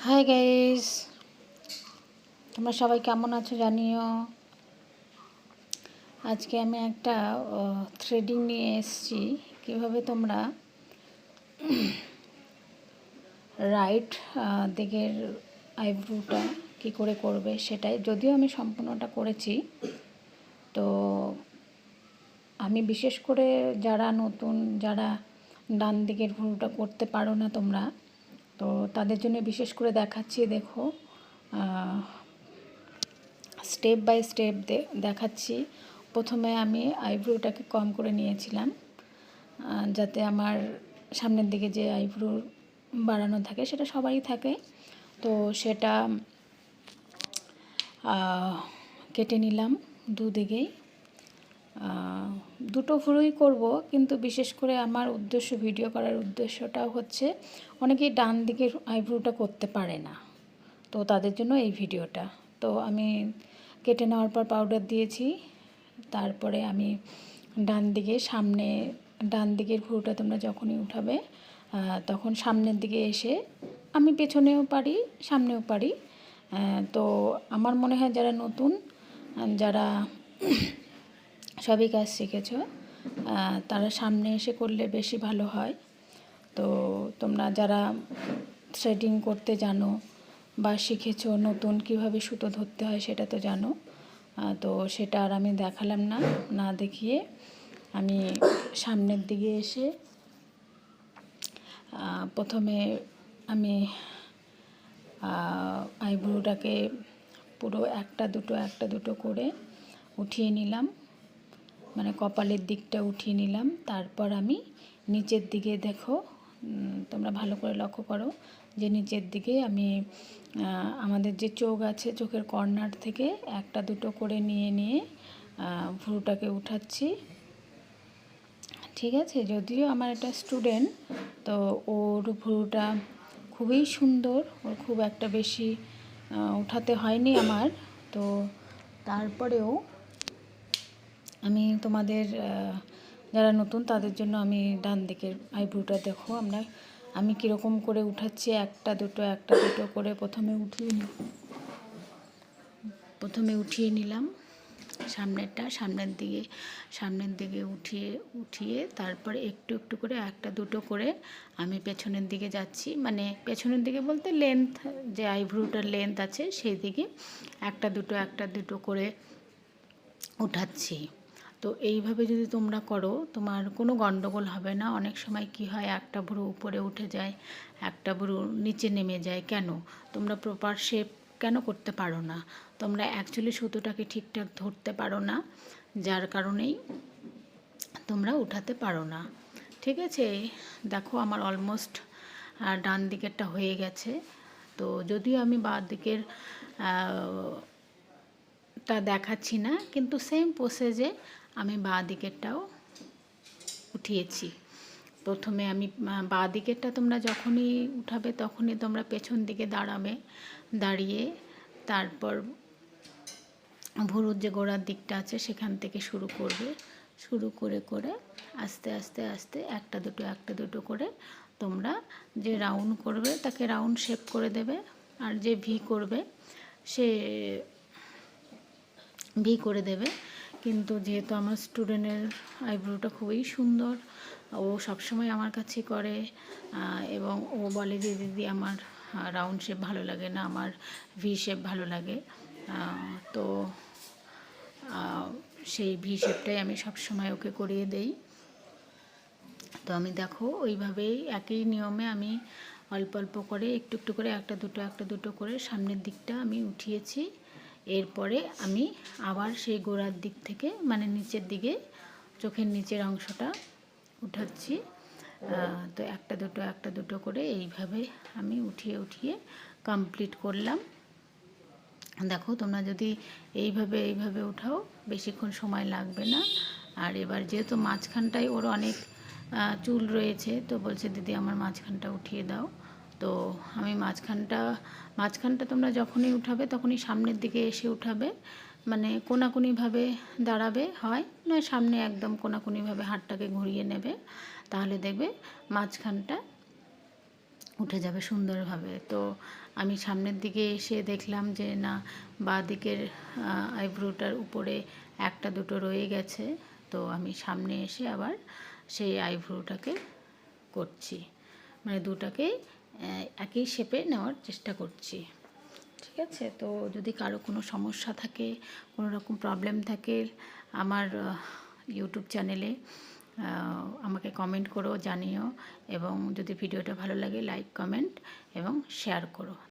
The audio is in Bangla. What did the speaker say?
হাই গাইস, তোমরা সবাই কেমন আছো জানিও। আজকে আমি একটা থ্রেডিং নিয়ে এসেছি। কীভাবে তোমরা রাইট দিকের আইব্রোটা কী করে করবে সেটাই, যদিও আমি সম্পূর্ণটা করেছি। তো আমি বিশেষ করে যারা নতুন, যারা ডান দিকের ভ্রুটা করতে পারো না তোমরা, তো তাদের জন্য বিশেষ করে দেখাচ্ছি। দেখো, স্টেপ বাই স্টেপ দেখাচ্ছি। প্রথমে আমি আইব্রোটাকে কম করে নিয়েছিলাম, যাতে আমার সামনের দিকে যে আইব্রো বাড়ানো থাকে সেটা সবারই থাকে। তো সেটা কেটে নিলাম দুদিকেই। দুটো ভ্রুই করব, কিন্তু বিশেষ করে আমার উদ্দেশ্য, ভিডিও করার উদ্দেশ্যটা হচ্ছে অনেকেই ডান দিকের আইব্রোটা করতে পারে না, তো তাদের জন্য এই ভিডিওটা। তো আমি কেটে নেওয়ার পর পাউডার দিয়েছি। তারপরে আমি ডান দিকের ভ্রুটা তোমরা যখনই উঠাবে তখন সামনের দিকে এসে, আমি পেছনেও পারি সামনেও পারি। তো আমার মনে হয় যারা নতুন, যারা সবই কাজ শিখেছ, তারা সামনে এসে করলে বেশি ভালো হয়। তো তোমরা যারা থ্রেডিং করতে জানো বা শিখেছো নতুন, কিভাবে সুতো ধরতে হয় সেটা তো জানো। তো সেটা আর আমি দেখালাম না দেখিয়ে আমি সামনের দিকে এসে প্রথমে আমি আইব্রোটাকে পুরো একটা দুটো করে উঠিয়ে নিলাম, মানে কপালের দিকটা উঠিয়ে নিলাম। তারপর আমি নিচের দিকে, দেখো তোমরা ভালো করে লক্ষ্য করো যে নিচের দিকে আমি আমাদের যে চোখ আছে, চোখের কর্নার থেকে একটা দুটো করে নিয়ে ভ্রুটাকে উঠাচ্ছি। ঠিক আছে, যদিও আমার একটা স্টুডেন্ট, তো ওর ভ্রুটা খুবই সুন্দর, ওর খুব একটা বেশি উঠাতে হয়নি আমার। তো তারপরেও আমি তোমাদের যারা নতুন তাদের জন্য আমি ডান দিকের আইব্রোটা দেখো আমি কীরকম করে উঠাচ্ছি। একটা দুটো করে প্রথমে উঠিয়ে নিলাম সামনের দিকে উঠিয়ে তারপরে একটু করে একটা দুটো করে আমি পেছনের দিকে যাচ্ছি। মানে পেছনের দিকে বলতে লেন্থ, যে আইব্রোটার লেন্থ আছে সেই দিকে একটা দুটো করে উঠাচ্ছি। তো এইভাবে যদি তোমরা করো তোমার কোনো গন্ডগোল হবে না। অনেক সময় কি হয়, একটা ভ্রু উপরে উঠে যায়, একটা ভ্রু নিচে নেমে যায়। কেন? তোমরা প্রপার শেপ কেন করতে পারো না? তোমরা অ্যাকচুয়ালি সুতোটাকে ঠিকঠাক ধরতে পারো না, যার কারণেই তোমরা উঠাতে পারো না। ঠিক আছে, দেখো আমার অলমোস্ট ডান দিকেরটা হয়ে গেছে। তো যদিও আমি বাঁ দিকের তা দেখাচ্ছি না, কিন্তু সেম প্রসেসে আমি বাঁ দিকেরটাও উঠিয়েছি। প্রথমে আমি বাঁ দিকেরটা তোমরা যখনই উঠাবে তখনই তোমরা পেছন দিকে দাঁড়িয়ে তারপর ভ্রুর যে গোড়ার দিকটা আছে সেখান থেকে শুরু করে আস্তে একটা দুটো করে তোমরা যে রাউন্ড করবে তাকে রাউন্ড শেপ করে দেবে, আর যে ভি করবে সে ভি করে দেবে। কিন্তু যেহেতু আমার স্টুডেন্টের আইব্রোটা খুবই সুন্দর, ও সবসময় আমার কাছেই করে, এবং ও বলে যে দিদি আমার রাউন্ড শেপ ভালো লাগে না, আমার ভি শেপ ভালো লাগে। তো সেই ভি শেপটাই আমি সবসময় ওকে করিয়ে দেই। তো আমি দেখো ওইভাবেই একই নিয়মে আমি অল্প করে একটু করে একটা দুটো করে সামনের দিকটা আমি উঠিয়েছি। এরপরে আমি আবার সেই গোড়ার দিক থেকে, মানে নিচের দিকে চোখের নিচের অংশটা উঠাচ্ছি। তো একটা দুটো করে এইভাবে আমি উঠিয়ে কমপ্লিট করলাম। দেখো তোমরা যদি এইভাবে উঠাও বেশিক্ষণ সময় লাগবে না। আর এবার যেহেতু মাঝখানটায় ওর অনেক চুল রয়েছে, তো বলছে দিদি আমার মাঝখানটা উঠিয়ে দাও। তো আমি মাঝখানটা তোমরা যখনই উঠাবে তখনই সামনের দিকে এসে উঠাবে, মানে কোনাকুনিভাবে দাঁড়াবে হয়, নয় সামনে একদম কোনাকুনিভাবে হাতটাকে ঘুরিয়ে নেবে, তাহলে দেখবে মাঝখানটা উঠে যাবে সুন্দরভাবে। তো আমি সামনের দিকে এসে দেখলাম যে না, বাঁ দিকের আইব্রোটার উপরে একটা দুটো রয়ে গেছে। তো আমি সামনে এসে আবার সেই আইব্রোটাকে করছি, মানে দুটাকে একই শেপে নেওয়ার চেষ্টা করছি। ঠিক আছে? তো যদি কারো কোনো সমস্যা থাকে, কোনো রকম প্রবলেম থাকে, আমার ইউটিউব চ্যানেলে আমাকে কমেন্ট করো, জানিও, এবং যদি ভিডিওটা ভালো লাগে লাইক, কমেন্ট এবং শেয়ার করো।